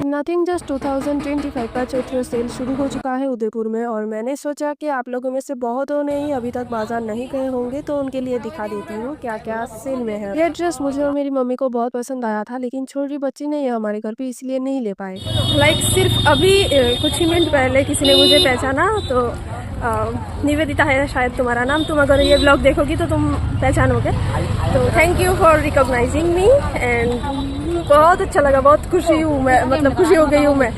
Nothing just 2025 का Chaitra cell शुरू हो चुका है उदयपुर में, और मैंने सोचा कि आप लोगों में से बहुतों ने ही अभी तक बाजार नहीं गए होंगे, तो उनके लिए दिखा देती हूँ क्या क्या सेल में है। ये ड्रेस मुझे और मेरी मम्मी को बहुत पसंद आया था, लेकिन छोटी बच्ची नहीं है हमारे घर पे, इसलिए नहीं ले पाए। सिर्फ अभी कुछ ही मिनट पहले किसी ने मुझे पहचाना, तो निवेदिता है शायद तुम्हारा नाम। तुम अगर ये ब्लॉग देखोगी तो तुम पहचानोगे, तो thank you for recognising me. And बहुत अच्छा लगा, बहुत खुशी हूँ मैं, मतलब खुशी हो गई हूँ मैं।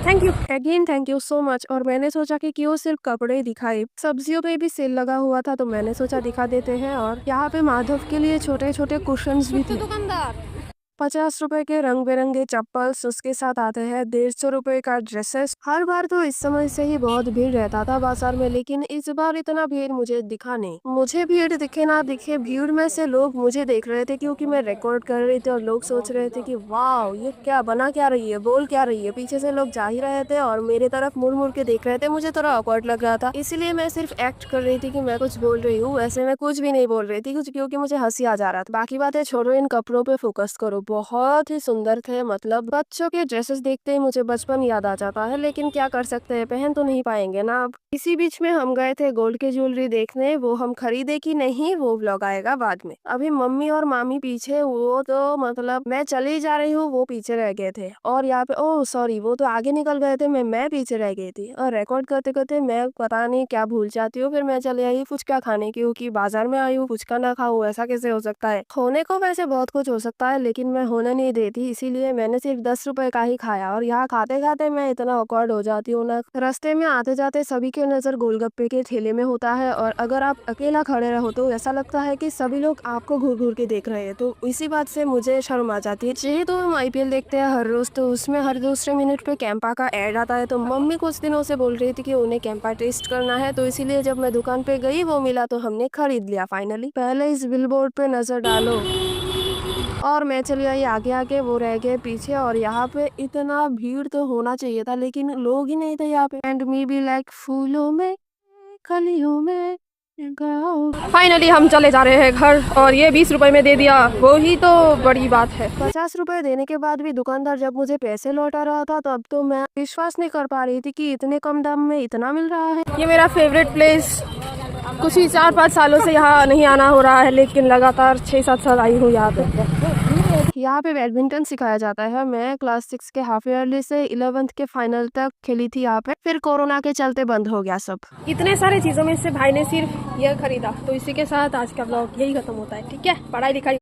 Thank you again, thank you so much. और मैंने सोचा कि क्यों सिर्फ कपड़े दिखाए, सब्जियों पे भी सेल लगा हुआ था, तो मैंने सोचा दिखा देते हैं। और यहाँ पे माधव के लिए छोटे छोटे कुशन्स भी थे। 50 रुपए के रंग बिरंगे चप्पल्स, उसके साथ आते हैं 150 रुपए का ड्रेसेस। हर बार तो इस समय से ही बहुत भीड़ रहता था बाजार में, लेकिन इस बार इतना भीड़ मुझे दिखा नहीं। मुझे भीड़ दिखे ना दिखे, भीड़ में से लोग मुझे देख रहे थे, क्योंकि मैं रिकॉर्ड कर रही थी, और लोग सोच रहे थे कि वाह ये क्या बना क्या रही है, बोल क्या रही है। पीछे से लोग जा ही रहे थे और मेरे तरफ मुड़ मुड़ के देख रहे थे। मुझे थोड़ा ऑकवर्ड लग रहा था, इसीलिए मैं सिर्फ एक्ट कर रही थी कि मैं कुछ बोल रही हूँ। वैसे मैं कुछ भी नहीं बोल रही थी कुछ, क्योंकि मुझे हंसी आ जा रहा था। बाकी बातें छोड़ो, इन कपड़ों पे फोकस करो। बहुत ही सुंदर थे, मतलब बच्चों के ड्रेसेस देखते ही मुझे बचपन याद आ जाता है, लेकिन क्या कर सकते हैं, पहन तो नहीं पाएंगे ना अब। इसी बीच में हम गए थे गोल्ड की ज्वेलरी देखने, वो हम खरीदे कि नहीं वो व्लॉग आएगा बाद में। अभी मम्मी और मामी पीछे, वो तो मतलब मैं चली जा रही हूँ, वो पीछे रह गए थे। और यहाँ पे ओह सॉरी, वो तो आगे निकल गए थे, मैं पीछे रह गई थी। और रिकॉर्ड करते करते मैं पता नहीं क्या भूल जाती हूँ। फिर मैं चली आई फुचका खाने, क्योंकि बाजार में आई हूँ, फुचका ना खाऊं ऐसा कैसे हो सकता है। होने को वैसे बहुत कुछ हो सकता है, लेकिन मैं होने नहीं देती, इसीलिए मैंने सिर्फ 10 रुपए का ही खाया। और यहाँ खाते खाते मैं इतना ऑकवर्ड हो जाती हूँ ना। रास्ते में आते जाते सभी की नजर गोलगप्पे के ठेले में होता है, और अगर आप अकेला खड़े रहो तो ऐसा लगता है कि सभी लोग आपको घूर घूर के देख रहे हैं। तो इसी बात से मुझे शर्म आ जाती है। जेहेतु हम IPL देखते हैं हर रोज, तो उसमें हर दूसरे मिनट पे कैंपा का एड आता है। तो मम्मी कुछ दिनों से बोल रही थी कि उन्हें कैंपा टेस्ट करना है, तो इसीलिए जब मैं दुकान पे गई वो मिला तो हमने खरीद लिया फाइनली। पहले इस बिलबोर्ड पे नजर डालो, और मैं चली आई आगे आगे, वो रह गए पीछे। और यहाँ पे इतना भीड़ तो होना चाहिए था, लेकिन लोग ही नहीं थे यहाँ पे। एंड मी बी लाइक फूलों में कलियों में। फाइनली हम चले जा रहे हैं घर, और ये 20 रुपए में दे दिया, वो ही तो बड़ी बात है। 50 रुपए देने के बाद भी दुकानदार जब मुझे पैसे लौटा रहा था, तब तो मैं विश्वास नहीं कर पा रही थी कि इतने कम दाम में इतना मिल रहा है। ये मेरा फेवरेट प्लेस, कुछ ही 4-5 सालों से यहाँ नहीं आना हो रहा है, लेकिन लगातार 6-7 साल आई हूँ यहाँ पे। यहाँ पे बैडमिंटन सिखाया जाता है। मैं क्लास 6 के हाफ ईयरली से 11th के फाइनल तक खेली थी यहाँ पे, फिर कोरोना के चलते बंद हो गया सब। इतने सारे चीजों में से भाई ने सिर्फ यह खरीदा, तो इसी के साथ आज का ब्लॉग यही खत्म होता है। ठीक है, पढ़ाई लिखाई